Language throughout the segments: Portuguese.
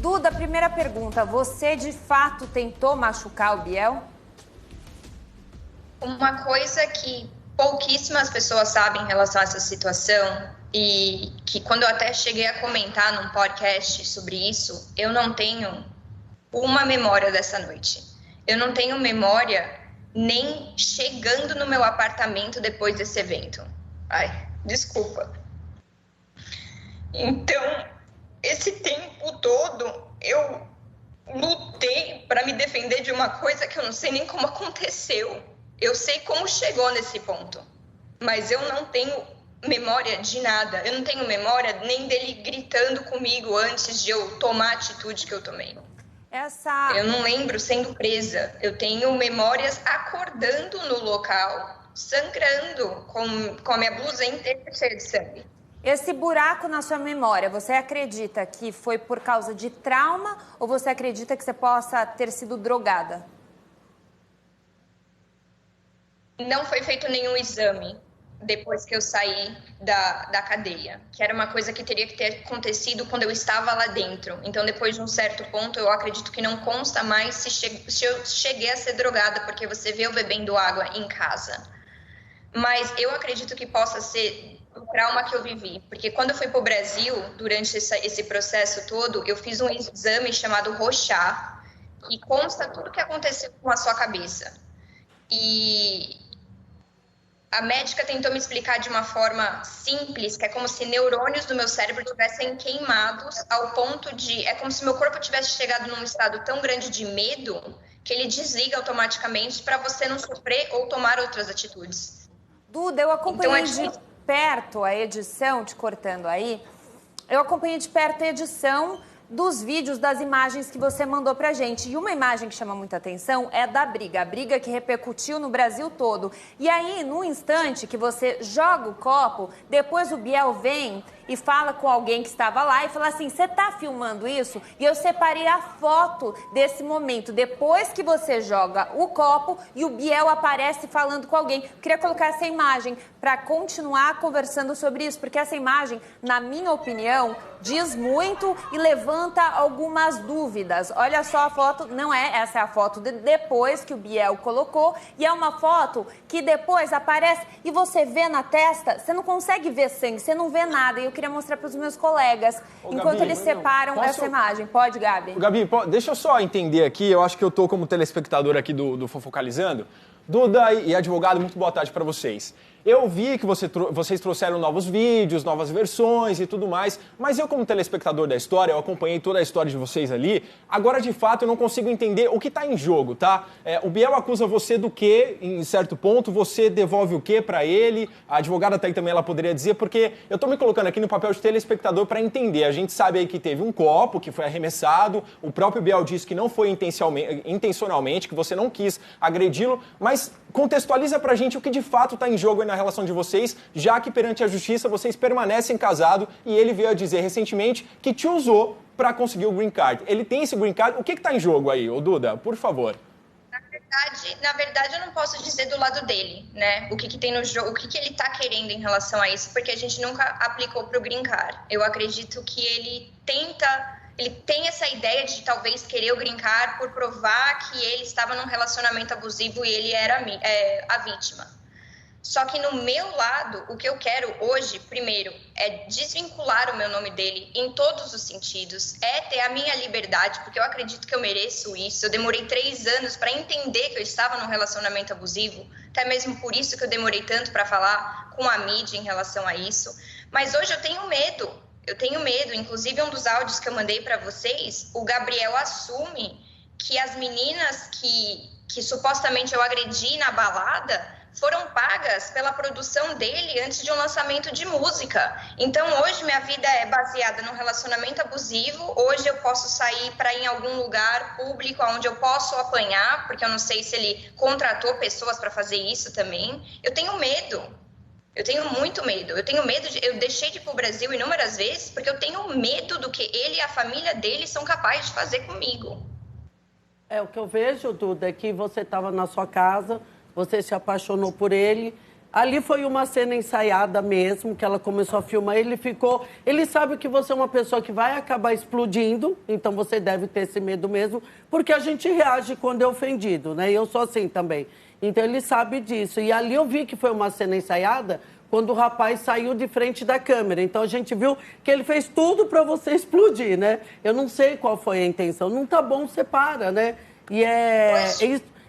Duda, primeira pergunta. Você, de fato, tentou machucar o Biel? Uma coisa que pouquíssimas pessoas sabem em relação a essa situação e que quando eu até cheguei a comentar num podcast sobre isso, eu não tenho uma memória dessa noite. Eu não tenho memória nem chegando no meu apartamento depois desse evento. Ai, desculpa. Então, esse tempo todo, eu lutei para me defender de uma coisa que eu não sei nem como aconteceu. Eu sei como chegou nesse ponto, mas eu não tenho memória de nada. Eu não tenho memória nem dele gritando comigo antes de eu tomar a atitude que eu tomei. Eu não lembro sendo presa. Eu tenho memórias acordando no local, sangrando, com a minha blusa inteira cheia de sangue. Esse buraco na sua memória, você acredita que foi por causa de trauma ou você acredita que você possa ter sido drogada? Não foi feito nenhum exame depois que eu saí da cadeia, que era uma coisa que teria que ter acontecido quando eu estava lá dentro. Então, depois de um certo ponto, eu acredito que não consta mais se eu cheguei a ser drogada, porque você vê eu bebendo água em casa. Mas eu acredito que possa ser o trauma que eu vivi, porque quando eu fui para o Brasil, durante esse processo todo, eu fiz um exame chamado Rorschach, que consta tudo o que aconteceu com a sua cabeça. E a médica tentou me explicar de uma forma simples, que é como se neurônios do meu cérebro tivessem queimados ao ponto de... É como se meu corpo tivesse chegado num estado tão grande de medo que ele desliga automaticamente para você não sofrer ou tomar outras atitudes. Duda, eu acompanhei de perto a edição, te cortando aí, eu acompanhei de perto a edição dos vídeos, das imagens que você mandou pra gente. E uma imagem que chama muita atenção é da briga, a briga que repercutiu no Brasil todo. E aí, no instante que você joga o copo, depois o Biel vem e fala com alguém que estava lá e fala assim, você tá filmando isso? E eu separei a foto desse momento, depois que você joga o copo e o Biel aparece falando com alguém. Eu queria colocar essa imagem para continuar conversando sobre isso, porque essa imagem, na minha opinião, diz muito e levanta algumas dúvidas. Olha só a foto, não é, essa é a foto de depois que o Biel colocou, e é uma foto que depois aparece e você vê na testa, você não consegue ver sangue, você não vê nada. E eu queria mostrar para os meus colegas, enquanto Gabi, eles separam essa imagem. Pode, Gabi? Gabi, deixa eu só entender aqui, eu acho que eu tô como telespectador aqui do Fofocalizando. Duda e advogado, muito boa tarde para vocês. Eu vi que vocês trouxeram novos vídeos, novas versões e tudo mais, mas eu como telespectador da história, eu acompanhei toda a história de vocês ali, agora de fato eu não consigo entender o que está em jogo, tá? O Biel acusa você do quê, em certo ponto, você devolve o quê para ele, a advogada tá aí também, ela poderia dizer, porque eu tô me colocando aqui no papel de telespectador para entender, a gente sabe aí que teve um copo que foi arremessado, o próprio Biel disse que não foi intencionalmente, que você não quis agredi-lo, mas contextualiza pra gente o que de fato está em jogo aí na relação de vocês, já que perante a justiça vocês permanecem casados e ele veio a dizer recentemente que te usou para conseguir o green card. Ele tem esse green card, o que está em jogo aí, ô Duda? Por favor. Na verdade, eu não posso dizer do lado dele, né? O que tem no jogo, o que ele tá querendo em relação a isso, porque a gente nunca aplicou pro green card. Eu acredito que ele tem essa ideia de talvez querer o green card por provar que ele estava num relacionamento abusivo e ele era a vítima. Só que no meu lado, o que eu quero hoje, primeiro, é desvincular o meu nome dele em todos os sentidos, é ter a minha liberdade, porque eu acredito que eu mereço isso. Eu demorei 3 anos para entender que eu estava num relacionamento abusivo, até mesmo por isso que eu demorei tanto para falar com a mídia em relação a isso. Mas hoje eu tenho medo, inclusive um dos áudios que eu mandei para vocês, o Gabriel assume que as meninas que supostamente eu agredi na balada foram pagas pela produção dele antes de um lançamento de música. Então, hoje minha vida é baseada num relacionamento abusivo. Hoje eu posso sair para ir em algum lugar público onde eu posso apanhar, porque eu não sei se ele contratou pessoas para fazer isso também. Eu tenho medo. Eu tenho muito medo. Eu deixei de ir para o Brasil inúmeras vezes porque eu tenho medo do que ele e a família dele são capazes de fazer comigo. O que eu vejo, Duda, é que você estava na sua casa, você se apaixonou por ele Ali foi uma cena ensaiada mesmo, que ela começou a filmar, ele sabe que você é uma pessoa que vai acabar explodindo, então você deve ter esse medo mesmo, porque a gente reage quando é ofendido, né? Eu sou assim também. Então ele sabe disso. E ali eu vi que foi uma cena ensaiada quando o rapaz saiu de frente da câmera. Então a gente viu que ele fez tudo para você explodir, né? Eu não sei qual foi a intenção. Não tá bom, você para, né? E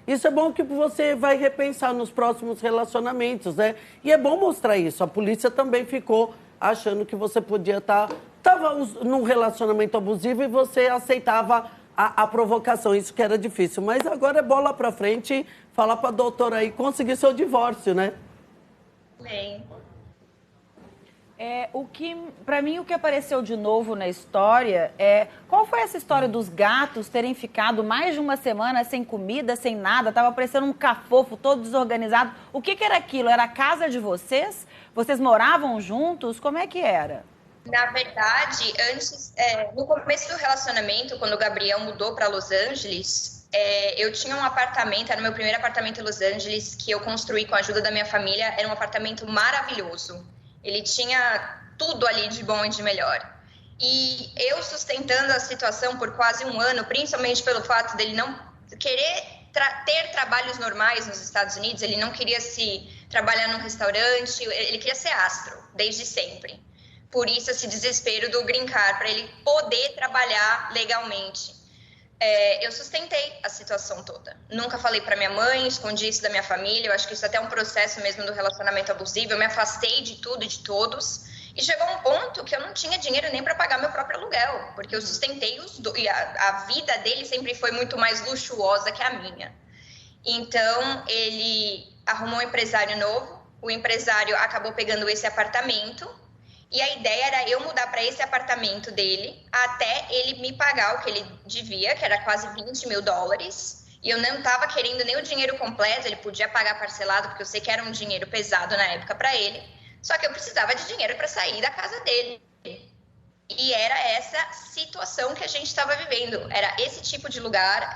isso é bom que você vai repensar nos próximos relacionamentos, né? E é bom mostrar isso. A polícia também ficou achando que você podia estava num relacionamento abusivo e você aceitava a provocação. Isso que era difícil. Mas agora é bola pra frente, falar pra doutora aí conseguir seu divórcio, né? Bem. Para mim, o que apareceu de novo na história é... Qual foi essa história dos gatos terem ficado mais de uma semana sem comida, sem nada? Tava parecendo um cafofo, todo desorganizado. O que era aquilo? Era a casa de vocês? Vocês moravam juntos? Como é que era? Na verdade, no começo do relacionamento, quando o Gabriel mudou para Los Angeles, eu tinha um apartamento, era o meu primeiro apartamento em Los Angeles, que eu construí com a ajuda da minha família. Era um apartamento maravilhoso. Ele tinha tudo ali de bom e de melhor. E eu sustentando a situação por quase um ano, principalmente pelo fato dele não querer ter trabalhos normais nos Estados Unidos, ele não queria trabalhar num restaurante, ele queria ser astro, desde sempre. Por isso esse desespero do green card, para ele poder trabalhar legalmente. Eu sustentei a situação toda. Nunca falei para minha mãe, escondi isso da minha família. Eu acho que isso até é um processo mesmo do relacionamento abusivo. Eu me afastei de tudo e de todos. E chegou um ponto que eu não tinha dinheiro nem para pagar meu próprio aluguel, porque eu sustentei os dois. E a vida dele sempre foi muito mais luxuosa que a minha. Então, ele arrumou um empresário novo. O empresário acabou pegando esse apartamento. E a ideia era eu mudar para esse apartamento dele até ele me pagar o que ele devia, que era quase $20 mil. E eu não estava querendo nem o dinheiro completo, ele podia pagar parcelado, porque eu sei que era um dinheiro pesado na época para ele. Só que eu precisava de dinheiro para sair da casa dele. E era essa situação que a gente estava vivendo. Era esse tipo de lugar,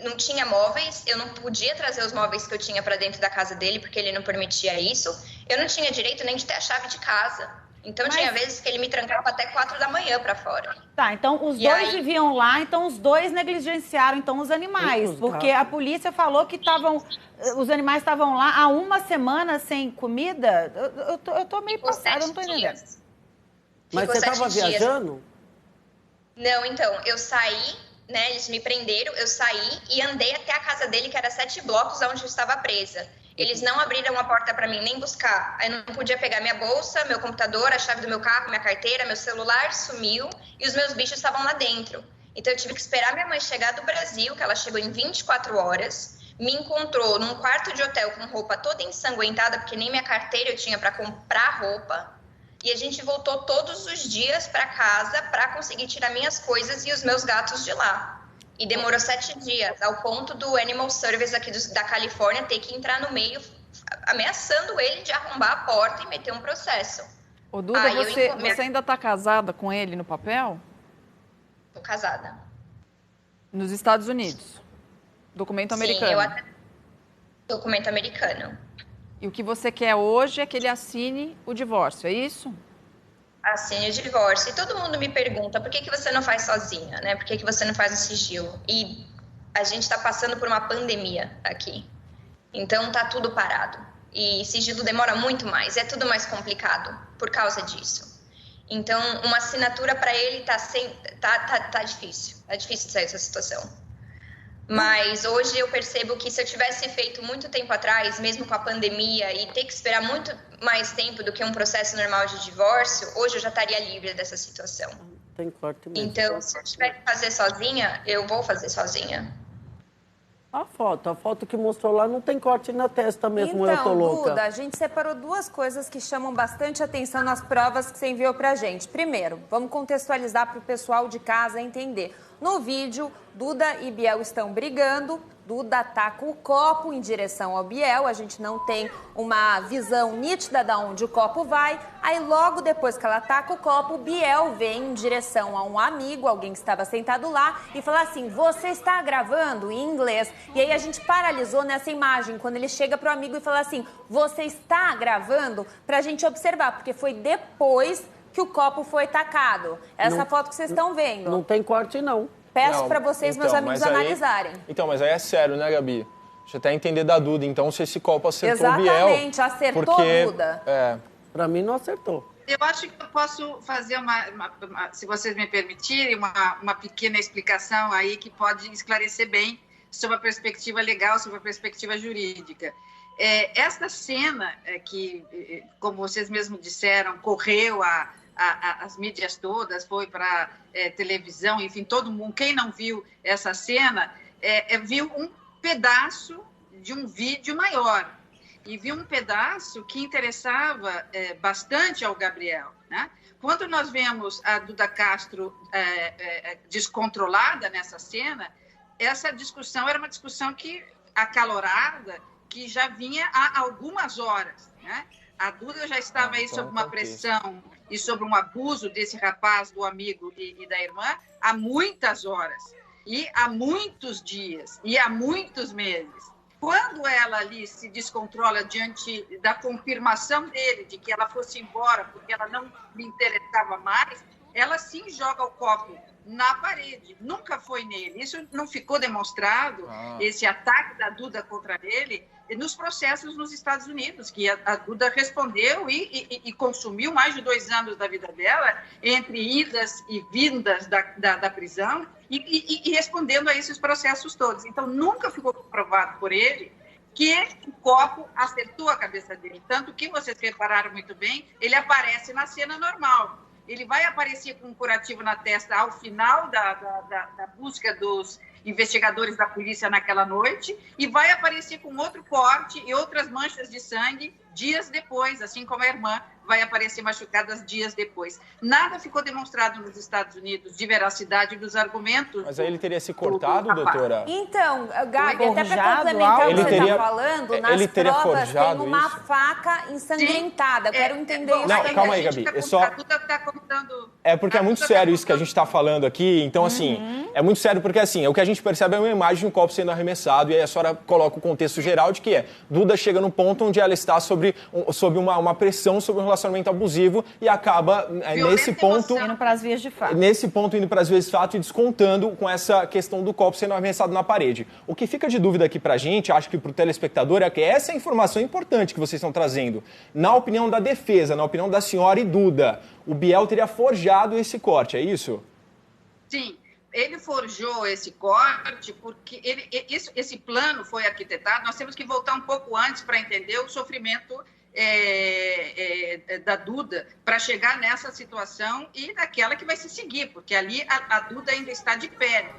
não tinha móveis, eu não podia trazer os móveis que eu tinha para dentro da casa dele, porque ele não permitia isso. Eu não tinha direito nem de ter a chave de casa. Então, tinha vezes que ele me trancava até 4 da manhã para fora. Tá, então os dois viviam lá, então os dois negligenciaram então os animais. Porque a polícia falou que os animais estavam lá há uma semana sem comida. Eu tô meio passada, eu não tô entendendo. Mas você estava viajando? Não, então, eu saí, né, eles me prenderam, eu saí e andei até a casa dele, que era 7 blocos onde eu estava presa. Eles não abriram a porta para mim nem buscar. Eu não podia pegar minha bolsa, meu computador, a chave do meu carro, minha carteira, meu celular sumiu e os meus bichos estavam lá dentro. Então eu tive que esperar minha mãe chegar do Brasil, que ela chegou em 24 horas, me encontrou num quarto de hotel com roupa toda ensanguentada, porque nem minha carteira eu tinha para comprar roupa. E a gente voltou todos os dias para casa para conseguir tirar minhas coisas e os meus gatos de lá. E demorou 7 dias, ao ponto do Animal Service aqui da Califórnia ter que entrar no meio, ameaçando ele de arrombar a porta e meter um processo. Ô, Duda, você ainda está casada com ele no papel? Estou casada. Nos Estados Unidos? Documento americano? Sim, documento americano. E o que você quer hoje é que ele assine o divórcio, é isso? Assine o divórcio. E todo mundo me pergunta, por que você não faz sozinha, né? Por que você não faz no sigilo? E a gente está passando por uma pandemia aqui. Então, tá tudo parado. E sigilo demora muito mais, é tudo mais complicado por causa disso. Então, uma assinatura para ele tá difícil. É difícil sair dessa situação. Mas hoje eu percebo que se eu tivesse feito muito tempo atrás, mesmo com a pandemia, e ter que esperar muito mais tempo do que um processo normal de divórcio, hoje eu já estaria livre dessa situação. Tem corte mesmo. Então, se eu tiver que fazer sozinha, eu vou fazer sozinha. A foto que mostrou lá não tem corte na testa mesmo, eu tô louca. Então, Duda, a gente separou 2 coisas que chamam bastante atenção nas provas que você enviou pra gente. Primeiro, vamos contextualizar para o pessoal de casa entender. No vídeo, Duda e Biel estão brigando. Duda ataca o copo em direção ao Biel, a gente não tem uma visão nítida de onde o copo vai. Aí logo depois que ela ataca o copo, o Biel vem em direção a um amigo, alguém que estava sentado lá, e fala assim, você está gravando em inglês. E aí a gente paralisou nessa imagem, quando ele chega pro amigo e fala assim, você está gravando, pra gente observar, porque foi depois que o copo foi tacado. Essa foto que vocês estão vendo. Não tem corte, não. Peço para vocês, meus amigos, analisarem. Então, mas aí é sério, né, Gabi? Deixa eu até entender da Duda. Então, se esse copo acertou o Biel... Exatamente, acertou a Duda. Para mim, não acertou. Eu acho que eu posso fazer se vocês me permitirem, uma pequena explicação aí que pode esclarecer bem sobre a perspectiva legal, sobre a perspectiva jurídica. Esta cena que, como vocês mesmos disseram, correu as mídias todas, foi para televisão, enfim, todo mundo, quem não viu essa cena, viu um pedaço de um vídeo maior. E viu um pedaço que interessava bastante ao Gabriel, né? Quando nós vemos a Duda Castro descontrolada nessa cena, essa discussão era uma discussão acalorada, que já vinha há algumas horas, né? A Duda já estava aí sob uma pressão e sobre um abuso desse rapaz, do amigo e da irmã, há muitas horas, e há muitos dias, e há muitos meses. Quando ela ali se descontrola diante da confirmação dele de que ela fosse embora porque ela não lhe interessava mais, ela sim joga o copo na parede, nunca foi nele. Isso não ficou demonstrado, esse ataque da Duda contra ele, nos processos nos Estados Unidos, que a Duda respondeu e consumiu mais de 2 anos da vida dela, entre idas e vindas da prisão, e respondendo a esses processos todos. Então, nunca ficou comprovado por ele que o copo acertou a cabeça dele. Tanto que, vocês repararam muito bem, ele aparece na cena normal. Ele vai aparecer com um curativo na testa ao final da busca dos investigadores da polícia naquela noite e vai aparecer com outro corte e outras manchas de sangue dias depois, assim como a irmã vai aparecer machucadas dias depois. Nada ficou demonstrado nos Estados Unidos de veracidade dos argumentos. Mas aí ele teria se cortado, doutora? Então, Gabi, até para complementar o que você está falando, nas provas tem uma faca ensangrentada. Eu quero entender isso. Não, calma aí, Gabi. Porque é muito sério isso que a gente está falando aqui. Então, assim, é muito sério porque, assim, o que a gente percebe é uma imagem de um copo sendo arremessado e aí a senhora coloca o contexto geral de que Duda chega num ponto onde ela está sob uma pressão, sobre um relacionamento abusivo e acaba nesse ponto indo para as vias de fato. Nesse ponto indo para as vias de fato e descontando com essa questão do copo sendo arremessado na parede. O que fica de dúvida aqui pra gente, acho que pro telespectador, é que essa é a informação importante que vocês estão trazendo. Na opinião da defesa, na opinião da senhora e Duda, o Biel teria forjado esse corte, é isso? Sim. Ele forjou esse corte porque esse plano foi arquitetado. Nós temos que voltar um pouco antes para entender o sofrimento da Duda para chegar nessa situação e daquela que vai se seguir, porque ali a Duda ainda está de pé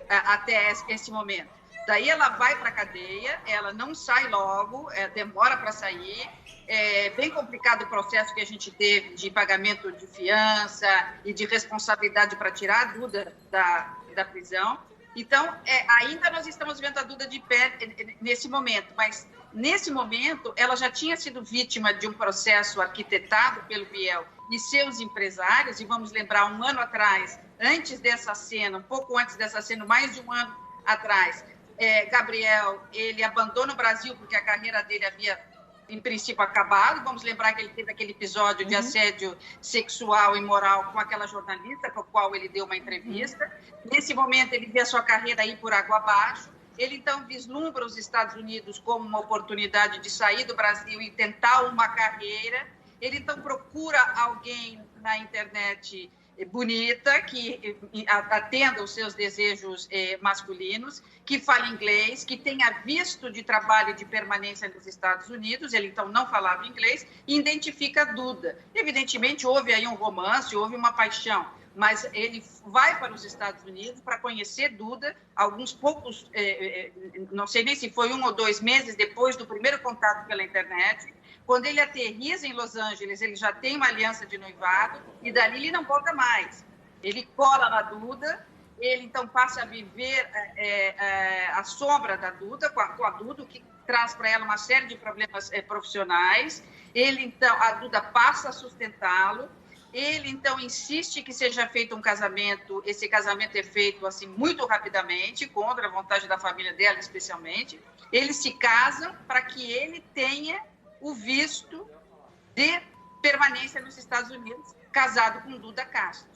até esse momento. Daí ela vai para a cadeia, ela não sai logo, demora para sair. É bem complicado o processo que a gente teve de pagamento de fiança e de responsabilidade para tirar a Duda da prisão. Então, ainda nós estamos vendo a Duda de pé nesse momento, mas nesse momento ela já tinha sido vítima de um processo arquitetado pelo Biel e seus empresários, e vamos lembrar, 1 ano atrás, antes dessa cena, um pouco antes dessa cena, mais de 1 ano atrás, Gabriel, ele abandona o Brasil porque a carreira dele havia, em princípio, acabado. Vamos lembrar que ele teve aquele episódio de assédio sexual e moral com aquela jornalista com a qual ele deu uma entrevista. Nesse momento, ele vê a sua carreira ir por água abaixo. Ele, então, vislumbra os Estados Unidos como uma oportunidade de sair do Brasil e tentar uma carreira. Ele, então, procura alguém na internet bonita, que atenda os seus desejos masculinos, que fale inglês, que tenha visto de trabalho de permanência nos Estados Unidos. Ele, então, não falava inglês, e identifica a Duda. Evidentemente, houve aí um romance, houve uma paixão, mas ele vai para os Estados Unidos para conhecer Duda, alguns poucos, não sei nem se foi 1 ou 2 meses depois do primeiro contato pela internet. Quando ele aterriza em Los Angeles, ele já tem uma aliança de noivado e dali ele não volta mais. Ele cola na Duda ele então passa a viver a sombra da Duda, com a Duda, o que traz para ela uma série de problemas profissionais. A Duda passa a sustentá-lo. Ele, então, insiste que seja feito um casamento. Esse casamento é feito, assim, muito rapidamente, contra a vontade da família dela, especialmente. Eles se casam para que ele tenha o visto de permanência nos Estados Unidos, casado com Duda Castro.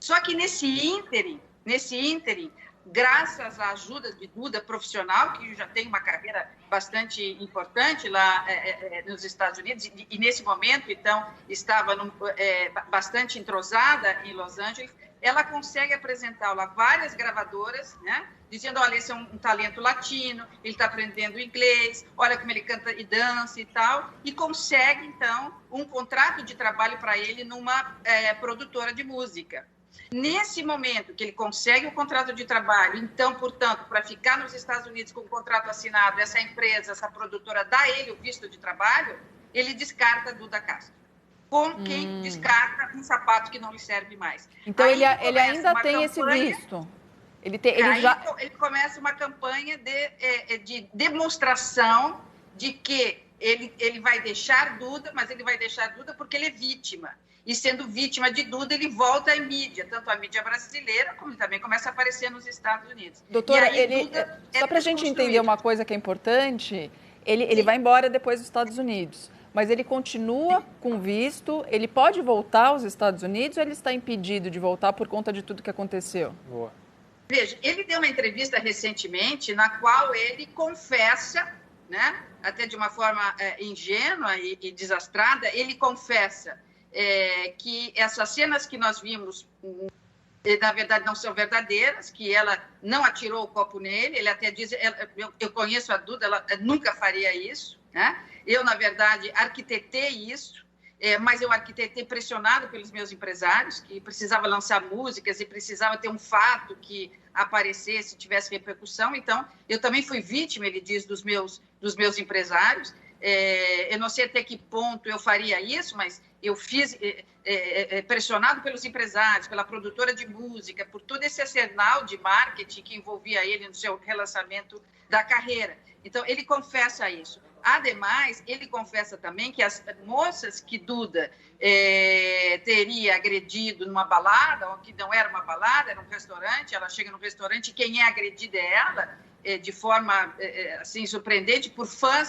Só que nesse ínterim, graças à ajuda de Duda, profissional, que já tem uma carreira bastante importante lá nos Estados Unidos, e nesse momento, então, estava bastante entrosada em Los Angeles, ela consegue apresentá-lo a várias gravadoras, né? Dizendo, olha, esse é um talento latino, ele está aprendendo inglês, olha como ele canta e dança e tal, e consegue, então, um contrato de trabalho para ele numa produtora de música. Nesse momento que ele consegue o contrato de trabalho, então, portanto, para ficar nos Estados Unidos com o contrato assinado, essa empresa, essa produtora dá ele o visto de trabalho, ele descarta Duda Castro. Como quem descarta um sapato que não lhe serve mais. Então, ele ainda tem esse visto. Ele começa uma campanha de demonstração de que ele vai deixar Duda, mas ele vai deixar Duda porque ele é vítima. E sendo vítima de Duda, ele volta à mídia, tanto a mídia brasileira, como ele também começa a aparecer nos Estados Unidos. Doutora, só para a gente entender uma coisa que é importante, ele vai embora depois dos Estados Unidos, mas ele continua com visto, ele pode voltar aos Estados Unidos ou ele está impedido de voltar por conta de tudo que aconteceu? Boa. Veja, ele deu uma entrevista recentemente na qual ele confessa, né, até de uma forma ingênua e desastrada, ele confessa que essas cenas que nós vimos, na verdade, não são verdadeiras, que ela não atirou o copo nele, ele até diz, eu conheço a Duda, ela nunca faria isso, né? Eu, na verdade, arquitetei isso, mas eu arquitetei pressionado pelos meus empresários, que precisava lançar músicas e precisava ter um fato que aparecesse, tivesse repercussão. Então, eu também fui vítima, ele diz, dos meus empresários. Eu não sei até que ponto eu faria isso, mas eu fiz pressionado pelos empresários, pela produtora de música, por todo esse arsenal de marketing que envolvia ele no seu relançamento da carreira. Então, ele confessa isso. Ademais, ele confessa também que as moças que Duda teria agredido numa balada, que não era uma balada, era um restaurante, ela chega no restaurante e quem é agredida é ela, de forma assim, surpreendente, por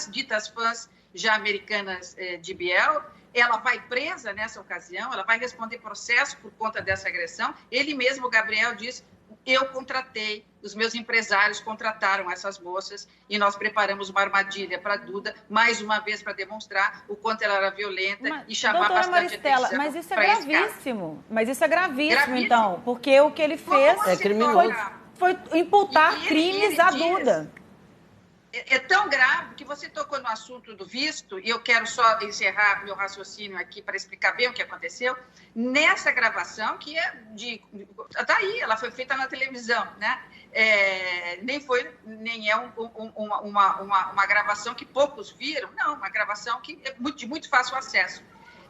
ditas fãs já americanas de Biel. Ela vai presa nessa ocasião, ela vai responder processo por conta dessa agressão. Ele mesmo, Gabriel, diz, eu contratei, os meus empresários contrataram essas moças e nós preparamos uma armadilha para a Duda, mais uma vez para demonstrar o quanto ela era violenta e chamar bastante Maristela, atenção. Mas isso é gravíssimo. Mas isso é gravíssimo, então, porque o que ele fez foi imputar crimes à Duda. É tão grave que você tocou no assunto do visto, e eu quero só encerrar meu raciocínio aqui para explicar bem o que aconteceu. Nessa gravação, que daí ela foi feita na televisão, né? Nem é uma gravação que poucos viram, não, uma gravação que é de muito fácil acesso.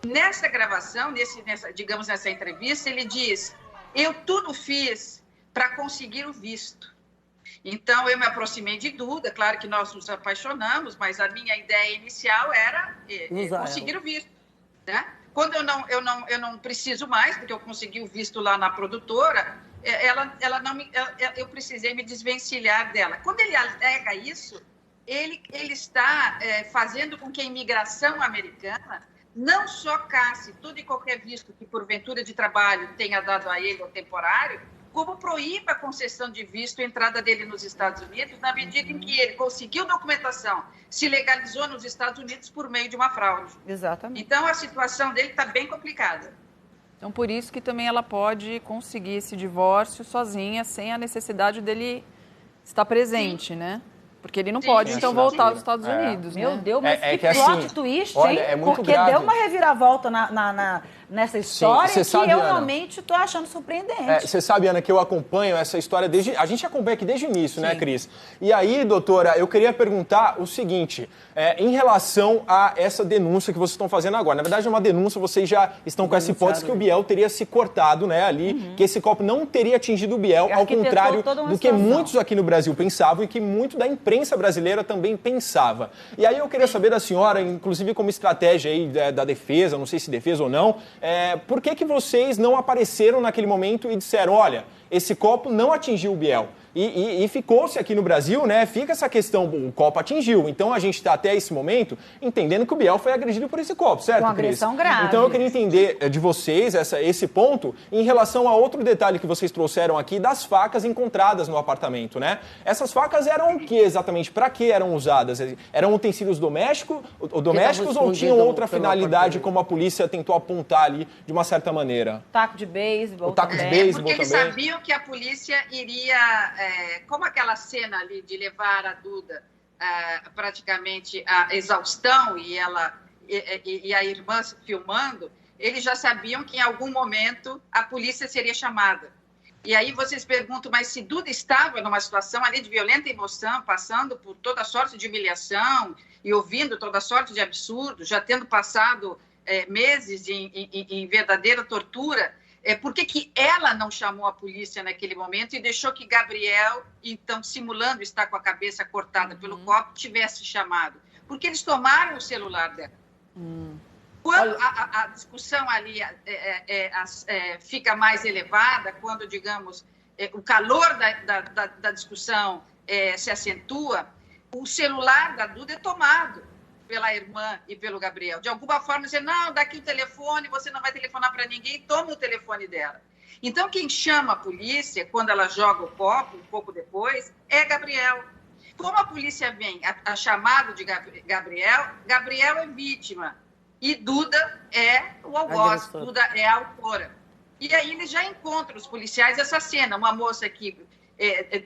Nessa gravação, nessa entrevista, ele diz, eu tudo fiz para conseguir o visto. Então, eu me aproximei de Duda, claro que nós nos apaixonamos, mas a minha ideia inicial era conseguir o visto, né? Quando eu não preciso mais, porque eu consegui o visto lá na produtora, eu precisei me desvencilhar dela. Quando ele alega isso, ele está fazendo com que a imigração americana não só casse tudo e qualquer visto que, porventura de trabalho, tenha dado a ele ou temporário, como proíba a concessão de visto a entrada dele nos Estados Unidos, na medida em que ele conseguiu documentação, se legalizou nos Estados Unidos por meio de uma fraude. Exatamente. Então, a situação dele está bem complicada. Então, por isso que também ela pode conseguir esse divórcio sozinha, sem a necessidade dele estar presente, né? Porque ele não pode, então, voltar aos Estados Unidos, né? Meu Deus, mas que plot assim, twist, olha, hein? é muito Porque grave. deu uma reviravolta na nessa história Você que sabe, eu Ana, realmente estou achando surpreendente. Você sabe, Ana, que eu acompanho essa história desde... A gente acompanha aqui desde o início, né, Cris? E aí, doutora, eu queria perguntar o seguinte, em relação a essa denúncia que vocês estão fazendo agora. Na verdade, é uma denúncia, vocês já estão com essa hipótese que o Biel teria se cortado, né, ali, que esse copo não teria atingido o Biel, ao contrário do que muitos aqui no Brasil pensavam e que muito da imprensa brasileira também pensava. E aí eu queria saber da senhora, inclusive como estratégia aí da defesa, não sei se defesa ou não, por que vocês não apareceram naquele momento e disseram, olha, esse copo não atingiu o Biel? E ficou-se aqui no Brasil, né? Fica essa questão, o copo atingiu. Então a gente está até esse momento entendendo que o Biel foi agredido por esse copo, certo, Cris? Com agressão grave. Então eu queria entender de vocês esse ponto em relação a outro detalhe que vocês trouxeram aqui das facas encontradas no apartamento, né? Essas facas eram o que exatamente? Para que eram usadas? Eram utensílios domésticos ou tinham outra finalidade, como a polícia tentou apontar ali de uma certa maneira? Taco de beisebol. O taco de beisebol porque eles também. sabiam que a polícia iria... como aquela cena ali de levar a Duda praticamente à exaustão e a irmã filmando, eles já sabiam que em algum momento a polícia seria chamada. E aí vocês perguntam, mas se Duda estava numa situação ali de violenta emoção, passando por toda sorte de humilhação e ouvindo toda sorte de absurdo, já tendo passado meses em verdadeira tortura, por que ela não chamou a polícia naquele momento e deixou que Gabriel, então, simulando estar com a cabeça cortada pelo copo, tivesse chamado? Porque eles tomaram o celular dela. Quando a discussão ali fica mais elevada, quando, digamos, o calor da discussão se acentua, o celular da Duda é tomado pela irmã e pelo Gabriel. De alguma forma, dizer, não, dá aqui o telefone, você não vai telefonar para ninguém, toma o telefone dela. Então, quem chama a polícia, quando ela joga o copo, um pouco depois, é Gabriel. Como a polícia vem a chamado de Gabriel, Gabriel é vítima e Duda é o algoz, Duda é a autora. E aí eles já encontram, os policiais, essa cena, uma moça que,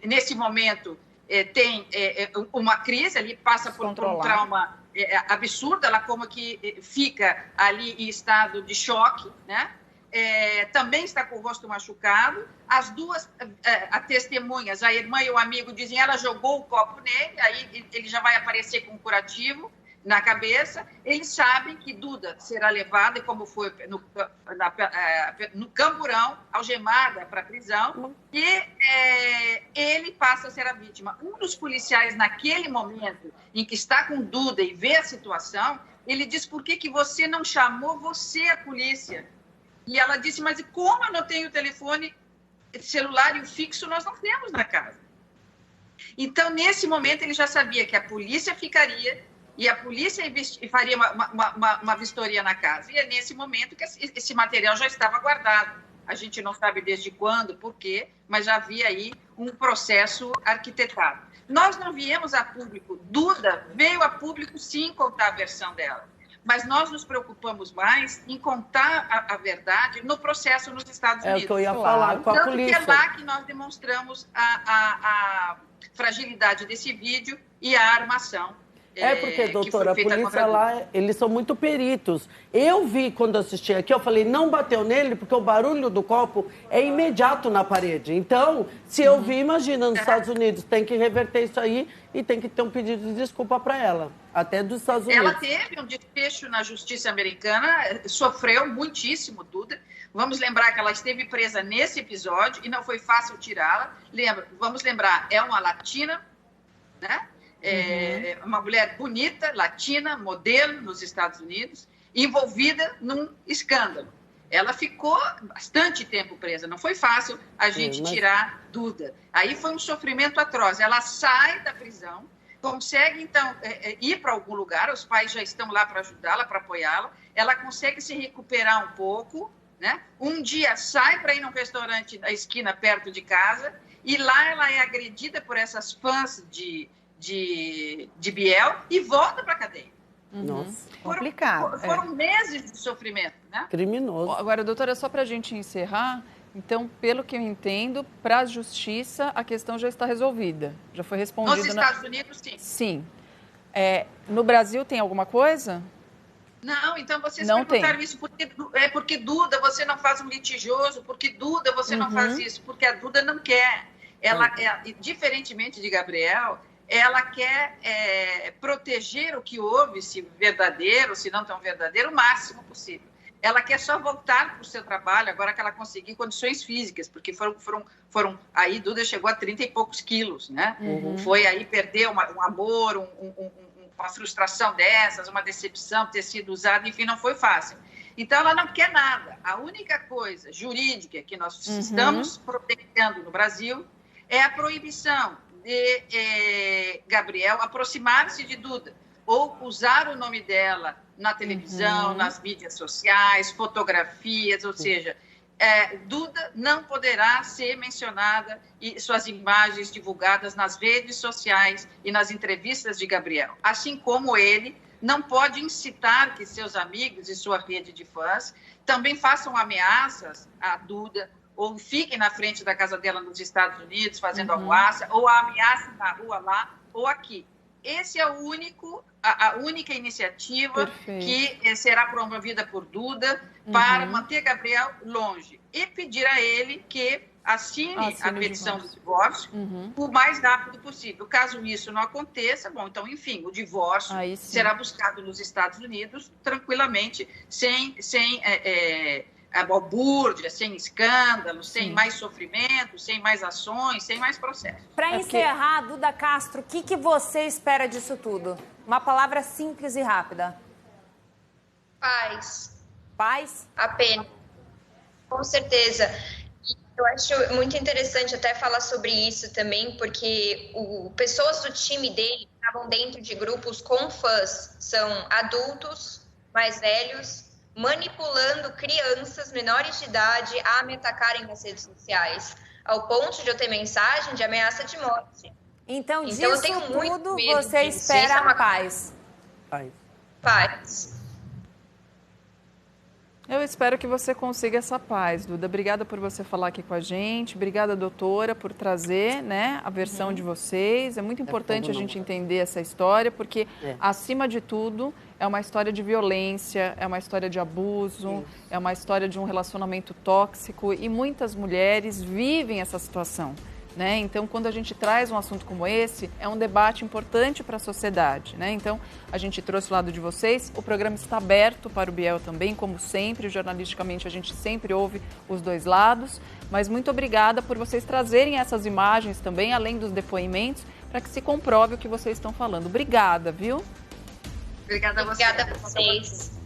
nesse momento, tem uma crise, ali passa por um trauma absurdo, ela como que fica ali em estado de choque, né? Também está com o rosto machucado. As duas testemunhas, a irmã e o amigo, dizem ela jogou o copo nele, aí ele já vai aparecer com um curativo na cabeça. Eles sabem que Duda será levada, como foi no Camburão, algemada para a prisão, e ele passa a ser a vítima. Um dos policiais, naquele momento em que está com Duda e vê a situação, ele diz, por que você não chamou a polícia? E ela disse, mas como eu não tenho o telefone celular e o fixo nós não temos na casa? Então, nesse momento, ele já sabia que a polícia ficaria e a polícia faria uma vistoria na casa. E é nesse momento que esse material já estava guardado. A gente não sabe desde quando, por quê, mas já havia aí um processo arquitetado. Nós não viemos a público. Duda veio a público, sim, contar a versão dela. Mas nós nos preocupamos mais em contar a verdade no processo nos Estados Unidos. É o que eu ia falar com a polícia. Tanto que é lá que nós demonstramos a fragilidade desse vídeo e a armação. Porque, doutora, a polícia lá, eles são muito peritos. Eu vi, quando assisti aqui, eu falei, não bateu nele, porque o barulho do copo é imediato na parede. Então, se eu vi, imagina, nos Estados Unidos, tem que reverter isso aí e tem que ter um pedido de desculpa para ela, até dos Estados Unidos. Ela teve um desfecho na justiça americana, sofreu muitíssimo, Duda. Vamos lembrar que ela esteve presa nesse episódio e não foi fácil tirá-la. Vamos lembrar, é uma latina, né? Uma mulher bonita, latina, modelo nos Estados Unidos, envolvida num escândalo. Ela ficou bastante tempo presa, não foi fácil a gente tirar Duda. Aí foi um sofrimento atroz. Ela sai da prisão, consegue, então, ir para algum lugar, os pais já estão lá para ajudá-la, para apoiá-la, ela consegue se recuperar um pouco, né? Um dia sai para ir num restaurante na esquina, perto de casa, e lá ela é agredida por essas fãs de Biel e volta para a cadeia. Nossa, complicado. Foram meses de sofrimento, né? Criminoso. Agora, doutora, só para a gente encerrar, então, pelo que eu entendo, para a justiça, a questão já está resolvida. Já foi respondida. Nos Estados Unidos, sim. Sim. No Brasil tem alguma coisa? Não, então vocês Não perguntaram tem. isso porque Duda, você não faz um litigioso, porque Duda, você não faz isso, porque a Duda não quer. Ela, diferentemente de Gabriel, ela quer proteger o que houve, se verdadeiro, se não tão verdadeiro, o máximo possível. Ela quer só voltar para o seu trabalho, agora que ela conseguir condições físicas, porque foram aí Duda chegou a 30 e poucos quilos, né? Foi aí perder um amor, uma frustração dessas, uma decepção, ter sido usada, enfim, não foi fácil. Então, ela não quer nada. A única coisa jurídica que nós estamos protegendo no Brasil é a proibição de Gabriel aproximar-se de Duda ou usar o nome dela na televisão, nas mídias sociais, fotografias, ou seja, Duda não poderá ser mencionada e suas imagens divulgadas nas redes sociais e nas entrevistas de Gabriel. Assim como ele não pode incitar que seus amigos e sua rede de fãs também façam ameaças à Duda ou fiquem na frente da casa dela nos Estados Unidos fazendo arruaça, ou a ameaça na rua lá ou aqui. Esse é a única iniciativa que será promovida por Duda para manter Gabriel longe e pedir a ele que assine a petição do divórcio o mais rápido possível. Caso isso não aconteça, bom, então, enfim, o divórcio será buscado nos Estados Unidos tranquilamente, sem balbúrdia, sem escândalo, sem mais sofrimento, sem mais ações, sem mais processos. Para encerrar, Duda Castro, o que você espera disso tudo? Uma palavra simples e rápida. Paz. Paz? Apenas. Com certeza. Eu acho muito interessante até falar sobre isso também, porque pessoas do time dele estavam dentro de grupos com fãs. São adultos, mais velhos, manipulando crianças menores de idade a me atacarem nas redes sociais, ao ponto de eu ter mensagem de ameaça de morte. Então disso eu tenho muito tudo, medo você disso. espera a paz. Paz. Eu espero que você consiga essa paz, Duda. Obrigada por você falar aqui com a gente. Obrigada, doutora, por trazer, né, a versão de vocês. É muito importante a gente entender essa história, porque, acima de tudo, é uma história de violência, é uma história de abuso, é uma história de um relacionamento tóxico e muitas mulheres vivem essa situação. Né? Então, quando a gente traz um assunto como esse, é um debate importante para a sociedade. Né? Então, a gente trouxe o lado de vocês. O programa está aberto para o Biel também, como sempre. Jornalisticamente, a gente sempre ouve os dois lados. Mas muito obrigada por vocês trazerem essas imagens também, além dos depoimentos, para que se comprove o que vocês estão falando. Obrigada, viu? Obrigada a vocês. Obrigada a vocês.